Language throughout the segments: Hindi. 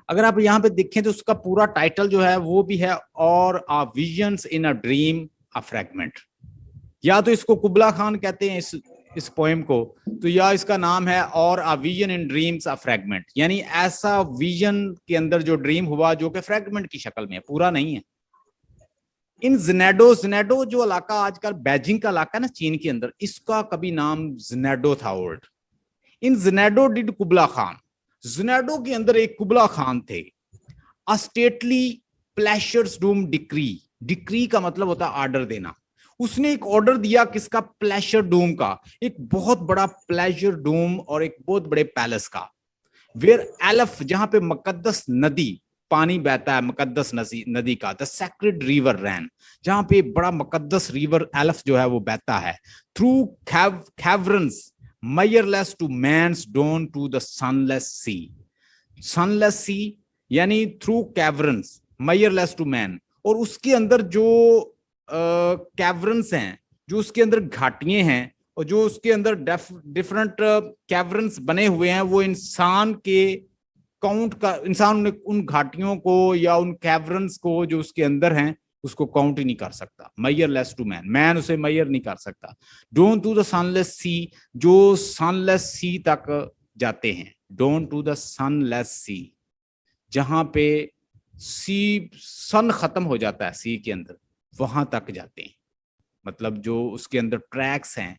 अगर आप यहाँ पे देखें तो उसका पूरा टाइटल जो है वो भी है और a visions in a dream a fragment. या तो इसको कुबला खान कहते हैं इस पोएम को, तो या इसका नाम है और a vision in dreams a fragment, यानी ऐसा विजन के अंदर जो ड्रीम हुआ जो कि फ्रैगमेंट की शक्ल में है, पूरा नहीं है। इन जिनेडो जो इलाका आजकल बेजिंग का इलाका है ना चीन के अंदर, इसका कभी नाम जिनेडो था ओल्ड। इन जिनेडो डिड कुबला खान, जिनेडो के अंदर एक कुबला खान थे। अ स्टेटली प्लेशर्स डूम डिक्री, डिक्री का मतलब होता है ऑर्डर देना। उसने एक ऑर्डर दिया किसका? प्लेशर डूम का, एक बहुत बड़ा प्लेजर डूम और एक बहुत बड़े पैलेस का। वेयर एलफ, जहां पे मुकद्दस नदी पानी बहता है, मुकद्दस नदी का, द सेक्रेड रिवर रैन, जहां पे बड़ा मुकद्दस रिवर एलफ जो है वो बहता है। Through caverns measureless to mans down to the sunless sea, sunless sea यानी through caverns measureless to man. और उसके अंदर जो कैवर्न्स हैं, जो उसके अंदर घाटियां हैं और जो उसके अंदर डिफरेंट कैवर्न्स बने हुए हैं, वो इंसान के काउंट का, इंसान उन घाटियों को या उन कैवर्न्स को जो उसके अंदर हैं उसको काउंट ही नहीं कर सकता। मयरलेस टू मैन, मैन उसे मयर नहीं कर सकता। डोन टू द सनलेस सी, जो सनलेस सी तक जाते हैं। डोन टू द सनलेस सी, जहां पे सी सन खत्म हो जाता है सी के अंदर, वहां तक जाते हैं। मतलब जो उसके अंदर ट्रैक्स हैं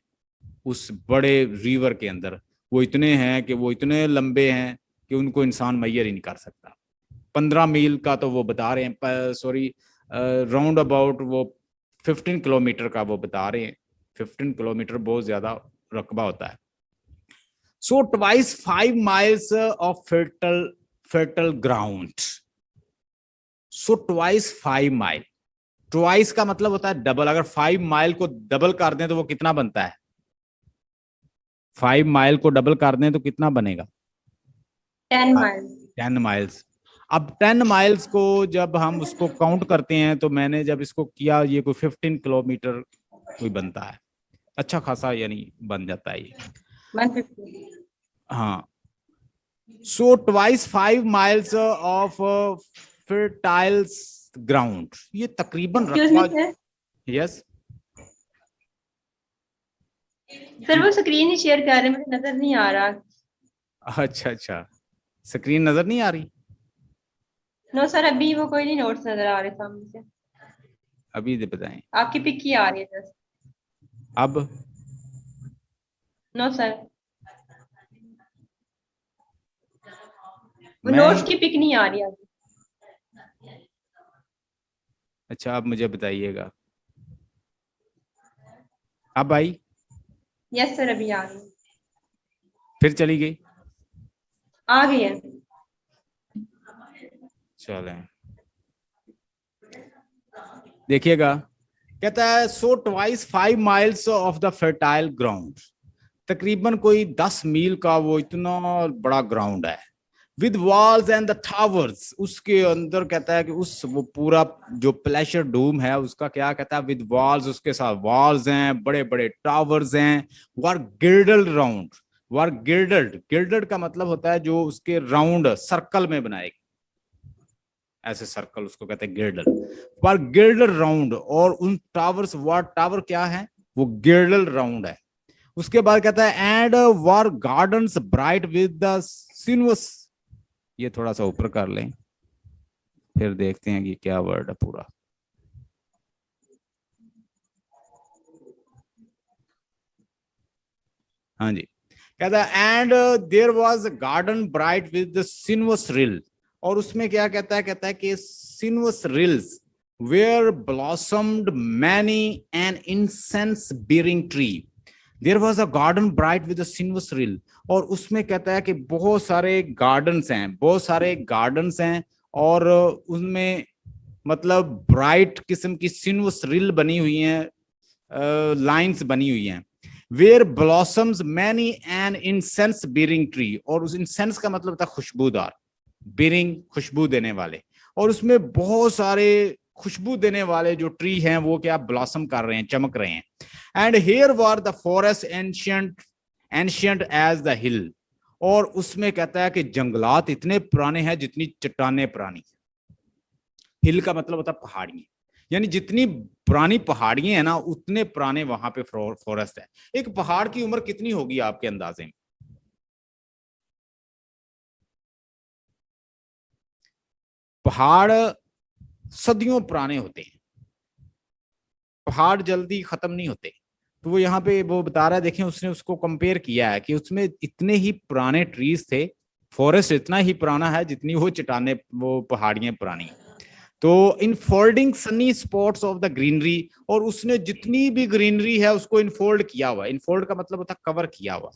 उस बड़े रिवर के अंदर, वो इतने हैं कि वो इतने लंबे हैं कि उनको इंसान मैयर ही नहीं कर सकता। 15 मील का तो वो बता रहे हैं, सॉरी राउंड अबाउट वो 15 किलोमीटर का वो बता रहे हैं। 15 किलोमीटर बहुत ज्यादा रकबा होता है। So twice 5 miles of fertile ground. So twice 5 mile, twice का मतलब होता है डबल। अगर 5 माइल को डबल कर दें तो वो कितना बनता है? 5 माइल को डबल कर दें तो कितना बनेगा? 10 miles। 10 माइल्स। अब 10 माइल्स को जब हम उसको काउंट करते हैं, तो मैंने जब इसको किया, ये कोई 15 किलोमीटर कोई बनता है, अच्छा खासा यानी बन जाता है ये। 150। हाँ, so twice 5 miles of fertile ground, ये तकरीबन एक्सक्यूज मी रकबा। सर, यस सर वो स्क्रीन ही शेयर कर रहे हैं, मुझे नजर नहीं आ रहा। अच्छा अच्छा, स्क्रीन नजर नहीं आ रही? नो सर, अभी वो कोई नहीं नोट्स नजर आ रहे सामने से। अभी बताएं। आपकी पिक ही आ रही है जस्ट। अब नो सर, वो मैं, नोट्स की पिक नहीं आ रही अभी। अच्छा आप मुझे बताइएगा। अब आई? यस सर, अभी आ गई। फिर चली गई? आ गई है। चले देखिएगा, कहता है so twice 5 miles of the fertile ground, तकरीबन कोई 10 मील का वो इतना बड़ा ग्राउंड है। With walls and the towers, उसके अंदर कहता है कि उस वो पूरा जो प्लेशर डूम है उसका क्या कहता है, विद वॉल्स, उसके साथ वॉल्स हैं, बड़े बड़े टावर्स हैं। वर गिल्डल्ड राउंड, वर गिल्डल्ड, गिल्डल्ड का मतलब होता है जो उसके राउंड सर्कल में बनाए, ऐसे सर्कल उसको कहते हैं गिर्डल। पर गिर्डल राउंड, और उन टावर्स, वार टावर क्या है, वो गिर्डल राउंड है। उसके बाद कहता है and were gardens bright with the sinuous, ये थोड़ा सा ऊपर कर लें फिर देखते हैं कि क्या वर्ड है पूरा। हाँ जी, कहता है and there was garden bright with the sinuous rill, और उसमें क्या कहता है कि sinuous rills where blossomed many an incense bearing tree. There was a garden bright with the sinuous rill, और उसमें कहता है कि बहुत सारे गार्डन्स हैं, बहुत सारे गार्डन्स हैं, और उसमें मतलब ब्राइट किस्म की सिनुअस रिल बनी हुई हैं, लाइंस बनी हुई हैं। Where blossoms many an incense bearing tree, और उस इंसेंस का मतलब था खुशबूदार, बियरिंग खुशबू देने वाले, और उसमें बहुत सारे खुशबू देने वाले जो ट्री हैं वो क्या ब्लॉसम कर रहे हैं, चमक रहे हैं। And here were the forest ancient ancient as the hill, और उसमें कहता है कि जंगलात इतने पुराने हैं जितनी चट्टानें पुरानी। हिल का मतलब होता है पहाड़ियां, यानी जितनी पुरानी पहाड़ियां हैं ना उतने पुराने वहां पे फॉरेस्ट है। एक पहाड़ की उम्र कितनी होगी आपके अंदाजे में? पहाड़ सदियों पुराने होते हैं, पहाड़ जल्दी खत्म नहीं होते। तो वो यहाँ पे वो बता रहा है, देखें उसने उसको कंपेयर किया है कि उसमें इतने ही पुराने ट्रीज थे, फॉरेस्ट इतना ही पुराना है जितनी वो चट्टाने वो पहाड़ियां पुरानी। तो in folding Sunny spots of the greenery, और उसने जितनी भी ग्रीनरी है उसको इनफोल्ड किया हुआ है। इनफोल्ड का मतलब होता है कवर किया हुआ।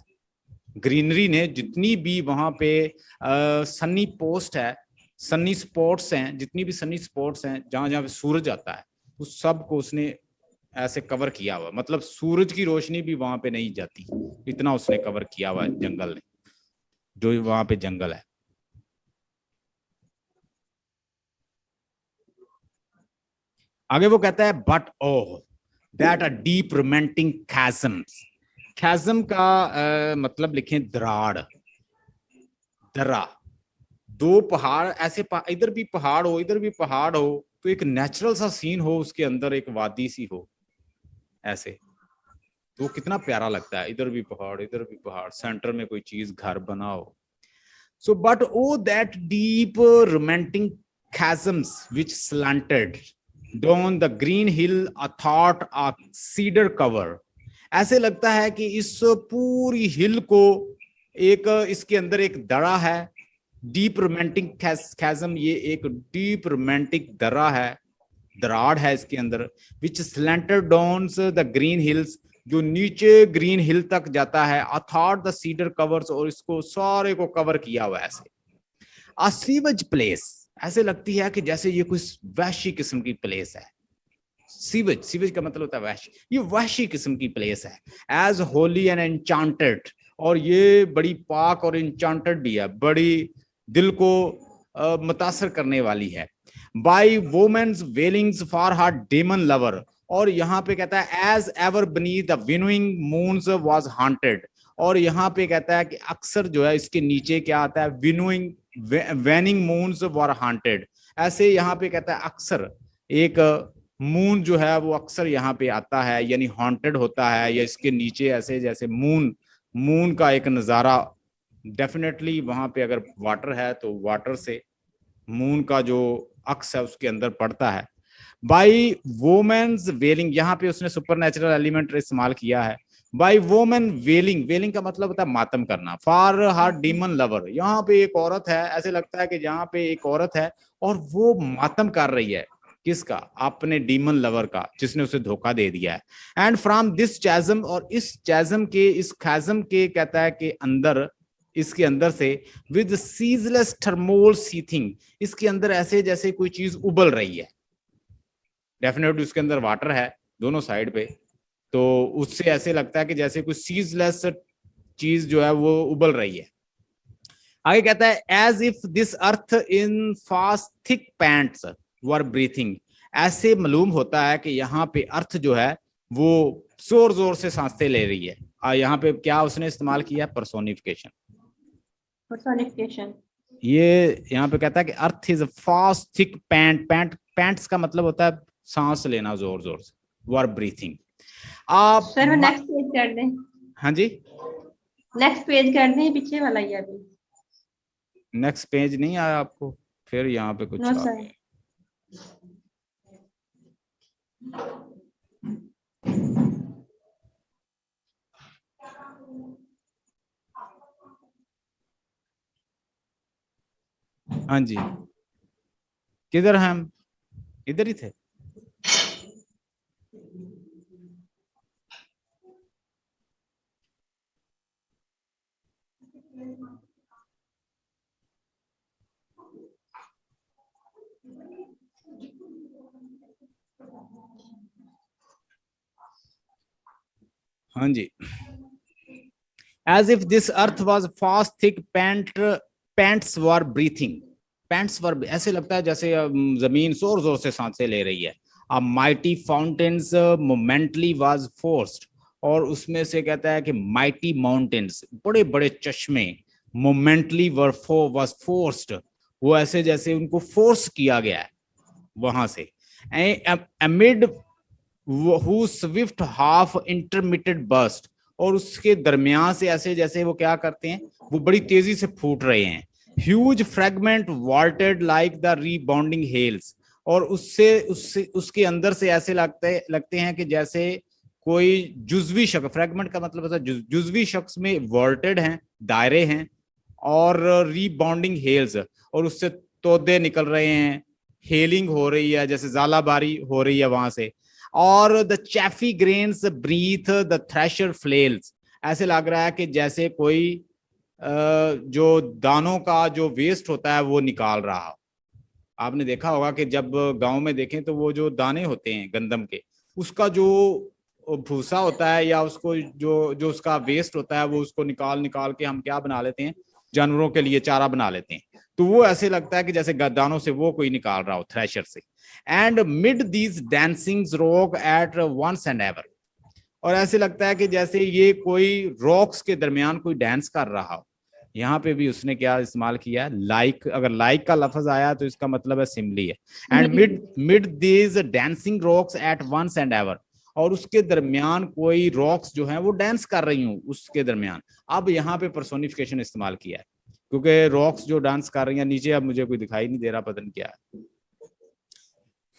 ग्रीनरी ने जितनी भी वहां पे सनी पोस्ट है, सनी स्पॉट्स हैं, जितनी भी सनी स्पॉट्स हैं जहां जहां पे सूरज आता है उस सब को उसने ऐसे कवर किया हुआ। मतलब सूरज की रोशनी भी वहां पे नहीं जाती, इतना उसने कवर किया हुआ है जंगल ने, जो वहां पे जंगल है। आगे वो कहता है but oh that a deep romantic chasm। chasm का मतलब लिखें दराड़, दर्रा। दो पहाड़ ऐसे इधर भी पहाड़ हो इधर भी पहाड़ हो, तो एक नेचुरल सा सीन हो उसके अंदर, एक वादी सी हो ऐसे, तो कितना प्यारा लगता है। इधर भी पहाड़ इधर भी पहाड़, सेंटर में कोई चीज घर बना हो। So, but oh, that deep romantic chasms which slanted down the green hill athwart a cedar cover। ऐसे लगता है कि इस पूरी हिल को एक इसके अंदर एक दरा है, डीप रोमांटिक chasm, ये एक डीप रोमांटिक दरा है, दराड़ है इसके अंदर, विच स्लैंटर डाउन्स द ग्रीन हिल्स, जो नीचे ग्रीन हिल तक जाता है, अथॉट द सीडर कवर्स, और इसको सारे को कवर किया हुआ ऐसे। अ सीवेज प्लेस, ऐसे लगती है कि जैसे ये कुछ वैशी किस्म की प्लेस है। सीवेज, सीवेज का मतलब होता है वैशी, ये वैशी किस्म की प्लेस है। एज होली एंड एन्चांटेड, और ये बड़ी पाक और एन्चांटेड भी है, बड़ी दिल को मुतासर करने वाली है। By women's wailings for her demon lover, और यहाँ पे कहता है as ever beneath the waning moons was haunted, और यहाँ पे कहता है कि अक्सर जो है इसके नीचे क्या आता है, विनोइंग वेनिंग मून्स वर हॉन्टेड। ऐसे यहाँ पे कहता है अक्सर एक मून जो है वो अक्सर यहाँ पे आता है, यानी हॉन्टेड होता है, या इसके नीचे ऐसे जैसे मून का एक नज़ारा। डेफिनेटली वहां पे अगर वाटर है तो वाटर से मून का जो अक्स है उसके अंदर पड़ता है। बाई वोमेन्स वेलिंग, यहाँ पे उसने सुपर नेचुरल एलिमेंट इस्तेमाल किया है। बाई वोमेन वेलिंग, वेलिंग का मतलब होता है मातम करना। फॉर हर डीमन लवर, यहाँ पे एक औरत है, ऐसे लगता है कि जहाँ पे एक औरत है और वो मातम कर रही है, किसका? अपने डीमन लवर का, जिसने उसे धोखा दे दिया है। एंड फ्रॉम दिस चैजम, और इस चैजम के, इस खैजम के कहता है कि अंदर, इसके अंदर से, विद सीजलेस थर्मोल सीथिंग, इसके अंदर ऐसे जैसे कोई चीज उबल रही है। डेफिनेटली उसके अंदर वाटर है दोनों साइड पे, तो उससे ऐसे लगता है कि जैसे कोई सीजलेस चीज जो है वो उबल रही है। आगे कहता है as if this earth in fast thick pants were breathing, ऐसे मालूम होता है कि यहाँ पे अर्थ जो है वो जोर जोर से सांसें ले रही है। यहाँ पे क्या उसने इस्तेमाल किया? पर्सोनिफिकेशन। पर्सोनिफिकेशन, ये यहाँ पे कहता है कि earth is fast thick pants का मतलब होता है सांस लेना जोर जोर से, वर ब्रीथिंग। आप सर नेक्स्ट पेज कर दें? हाँ जी, नेक्स्ट पेज कर दें, पीछे वाला ही अभी। नेक्स्ट पेज नहीं आया आपको? फिर यहाँ पे कुछ नो आ सर। गया। हाँ जी, किधर हैं हम? इधर ही थे। हाँ जी, as if this earth was fast thick pants were breathing, pants were, ऐसे लगता है जैसे जमीन जोर जोर से सांसें ले रही है। अ mighty fountains momentarily was forced, और उसमें से कहता है कि माइटी माउंटेन्स, बड़े बड़े चश्मे मोमेंटली was forced, वो ऐसे जैसे उनको फोर्स किया गया है वहां से, amid whose swift half intermittent burst, और उसके दरमियान से ऐसे जैसे वो क्या करते हैं, वो बड़ी तेजी से फूट रहे हैं, huge fragment vaulted like the rebounding hails, और उससे उसके अंदर से ऐसे लगते हैं कि जैसे कोई जुजवी शक्ल, फ्रैगमेंट का मतलब होता है जुजवी शख्स में वॉल्टेड हैं, दायरे हैं, और रीबाउंडिंग हेल्स, और उससे तोदे निकल रहे हैं, हेलिंग हो रही है, जैसे जालाबारी हो रही है वहां से, और the chaffy grains breathe the thresher flails, ऐसे लग रहा है कि जैसे कोई जो दानों का जो वेस्ट होता है वो निकाल रहा हो। आपने देखा होगा कि जब गांव में देखें तो वो जो दाने होते हैं गंदम के, उसका जो भूसा होता है या उसको जो जो उसका वेस्ट होता है वो उसको निकाल निकाल के हम क्या बना लेते हैं, जानवरों के लिए चारा बना लेते हैं, तो वो ऐसे लगता है कि जैसे दानों से वो कोई निकाल रहा हो थ्रेशर से। And mid these dancing rock at once and ever, और ऐसे लगता है कि जैसे ये कोई रॉक्स के दरमियान कोई डांस कर रहा हो। यहाँ पे भी उसने क्या इस्तेमाल किया है, लाइक, अगर लाइक का लफ्ज आया तो इसका मतलब है सिमली है। And mid these dancing rocks at once and ever, और उसके दरमियान कोई रॉक्स जो हैं वो डांस कर रही हूँ उसके दरमियान। अब यहाँ पे पर्सोनिफिकेशन इस्तेमाल किया है, क्योंकि रॉक्स जो डांस कर रही हैं नीचे, अब मुझे कोई दिखाई नहीं दे रहा, पता नहीं क्या है।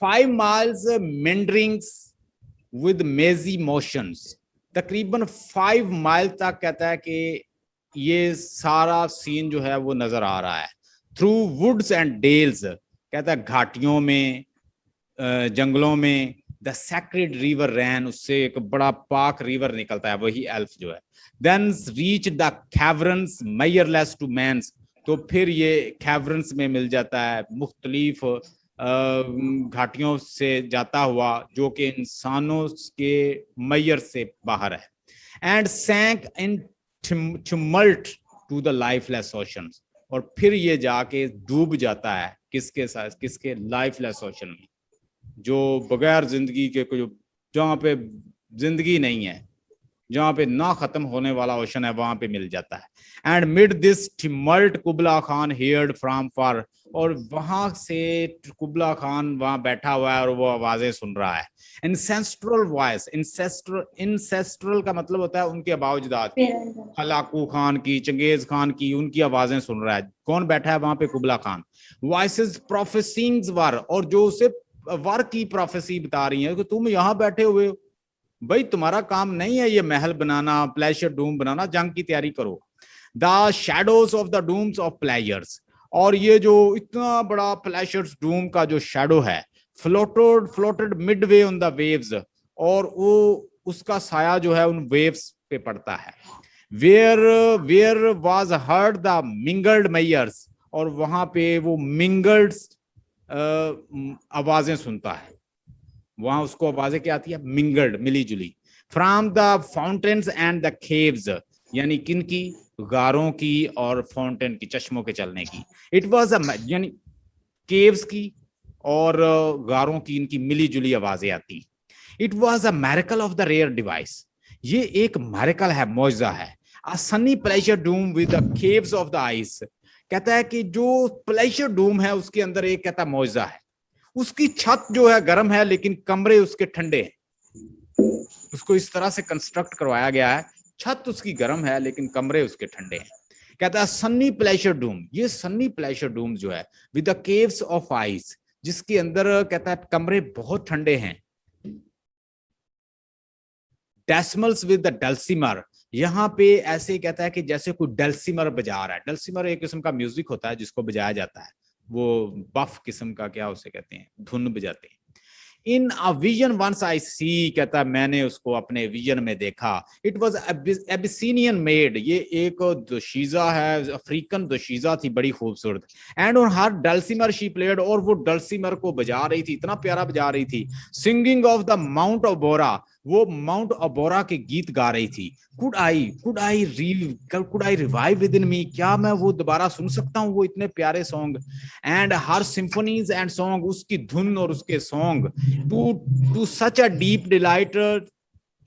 5 miles meanderings with mazy motions, तकरीबन 5 माइल तक कहता है कि ये सारा सीन जो है वो नजर आ रहा है। थ्रू वुड्स एंड डेल्स, कहता है घाटियों में, जंगलों में। द सैक्रेड रिवर रैन, उससे एक बड़ा पाक रिवर निकलता है, वही एल्फ जो है। Then reach the caverns measureless to mans, तो फिर ये कैवर्न्स में मिल जाता है, मुख्तलिफ घाटियों से जाता हुआ जो कि इंसानों के मैयर से बाहर है। And sank in tumult to the lifeless oceans, और फिर ये जाके डूब जाता है किसके साथ, किसके लाइफलेस ओशन में, जो बगैर जिंदगी के, जहाँ पे जिंदगी नहीं है, जहाँ पे ना खत्म होने वाला ओशन है, वहां पे मिल जाता है। And mid this tumult कुबला Khan heard from far, और वहां से कुबला खान वहां बैठा हुआ है और वो आवाजें सुन रहा है। इंसेस्ट्रल वॉइस, इंसेस्ट्रल का मतलब होता है उनके आबाओजदाद, हलाकू खान की, चंगेज खान की, उनकी आवाजें सुन रहा है। कौन बैठा है वहां पे? कुबला खान। वॉइसेस प्रोफेसिंग्स वर, और जो उसे वर की प्रोफेसी बता रही है कि तुम यहाँ बैठे हुए हो, भाई तुम्हारा काम नहीं है ये महल बनाना, प्लेजर डूम बनाना, जंग की तैयारी करो। The shadows of the domes of pleasures, और ये जो इतना बड़ा प्लेजर्स डूम का जो शैडो है, floated Midway on the waves, और वो उसका साया जो है उन वेव्स पे पड़ता है। Where was heard the mingled measures, और वहां पे वो मिंगल्ड आवाजें सुनता है, वहां उसको आवाजें क्या आती है? मिंगल्ड, मिली जुली। From the fountains and the caves, यानी किन की? गारों की और फाउंटेन की, चश्मों के चलने की। इट वाज यानी केव्स की और गारों की, इनकी मिली जुली आवाजें आती। It was a miracle of the rare device, ये एक मैरिकल है, मौजज़ा है। A sunny pleasure dome with the caves of ice आइस, कहता है कि जो प्लेजर डूम है उसके अंदर एक कहता मौजज़ा है, उसकी छत जो है गर्म है लेकिन कमरे उसके ठंडे हैं। उसको इस तरह से कंस्ट्रक्ट करवाया गया है, छत उसकी गर्म है लेकिन कमरे उसके ठंडे हैं। कहता है सन्नी प्लेजर डूम, ये सन्नी प्लेजर डूम जो है with the caves of ice, जिसके अंदर कहता है कमरे बहुत ठंडे हैं। डेसिमल्स विद द डल्सिमर, यहाँ पे ऐसे कहता है कि जैसे कोई डल्सिमर बजा रहा है। डल्सिमर एक किस्म का म्यूजिक होता है जिसको बजाया जाता है, वो बफ किस्म का, क्या उसे कहते हैं, धुन बजाते हैं। इन अ विजन वंस आई सी, कहता है मैंने उसको अपने विजन में देखा। इट वाज एबिसिनियन मेड, ये एक दोशीजा है, अफ्रीकन दोशीजा थी, बड़ी खूबसूरत। And on her dulcimer she played, और वो डल्सिमर को बजा रही थी, इतना प्यारा बजा रही थी। Singing of the Mount Abora, वो माउंट अबोरा के गीत गा रही थी। Could I revive within me, क्या मैं वो दोबारा सुन सकता हूँ वो इतने प्यारे song. And her symphonies and song, उसकी धुन और उसके song, to such a deep delight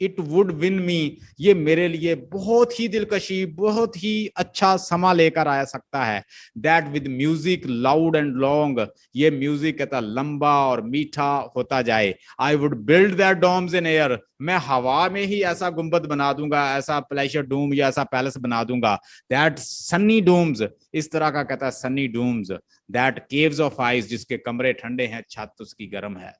it would win me, ये मेरे लिए बहुत ही दिलकशी, बहुत ही अच्छा समा लेकर आ सकता है। That with music loud and long, ये म्यूजिक कहता लंबा और मीठा होता जाए। I would build that domes in air, मैं हवा में ही ऐसा गुंबद बना दूंगा, ऐसा प्लेशर डूम या ऐसा पैलेस बना दूंगा। दैट सनी डूम्स, इस तरह का कहता है sunny domes. That caves of ice, जिसके कमरे ठंडे हैं, छत उसकी गर्म है।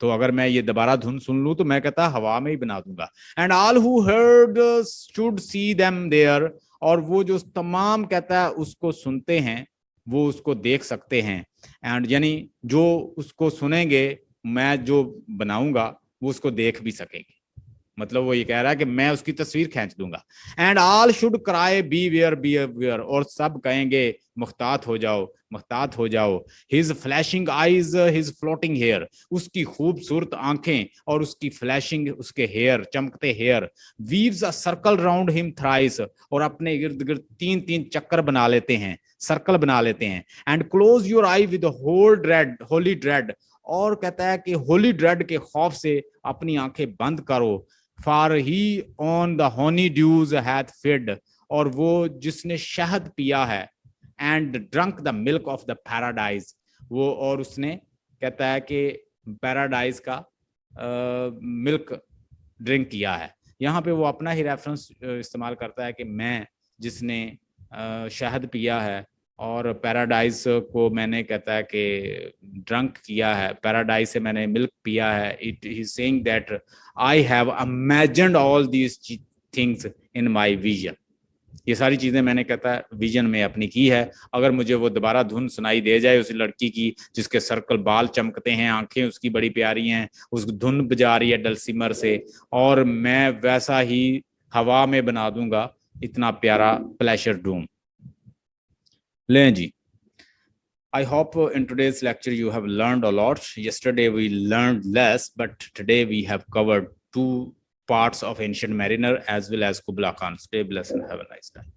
तो अगर मैं ये दोबारा धुन सुन लूं तो मैं कहता हवा में ही बना दूंगा। And all who heard should see them there, और वो जो तमाम कहता है उसको सुनते हैं वो उसको देख सकते हैं। एंड यानी जो उसको सुनेंगे, मैं जो बनाऊंगा वो उसको देख भी सकेंगे। मतलब वो ये कह रहा है कि मैं उसकी तस्वीर खींच दूंगा। And all should cry beware, और सब कहेंगे मुख्तात हो जाओ, मुख्तात हो जाओ। His flashing eyes, his floating hair, उसकी खूबसूरत आंखें और उसकी फ्लैशिंग, उसके हेयर, चमकते hair. Weaves a circle round him thrice, और अपने इर्द गिर्द 3-3 चक्कर बना लेते हैं, सर्कल बना लेते हैं। And close your I with Holi dread, और कहता है कि होली ड्रेड के खौफ से अपनी आंखें बंद करो। For he on the honey dews hath fed, और वो जिसने शहद पिया है, and drunk the milk of the paradise, वो और उसने कहता है कि पैराडाइज का मिल्क ड्रिंक किया है। यहाँ पे वो अपना ही रेफरेंस इस्तेमाल करता है कि मैं जिसने शहद पिया है और पैराडाइज को मैंने कहता है कि ड्रंक किया है, पैराडाइज से मैंने मिल्क पिया है। It is saying that I have imagined all these things in my vision, ये सारी चीजें मैंने कहता है विजन में अपनी की है। अगर मुझे वो दोबारा धुन सुनाई दे जाए उस लड़की की जिसके सर्कल बाल चमकते हैं, आंखें उसकी बड़ी प्यारी हैं, उस धुन बजा रही है डलसीमर से, और मैं वैसा ही हवा में बना दूंगा इतना प्यारा प्लेशर डूम। लें जी, I hope in today's lecture you have learned a lot. Yesterday we learned less, but today we have covered 2 parts of Ancient Mariner as well as Kubla Khan. Stay blessed and have a nice time.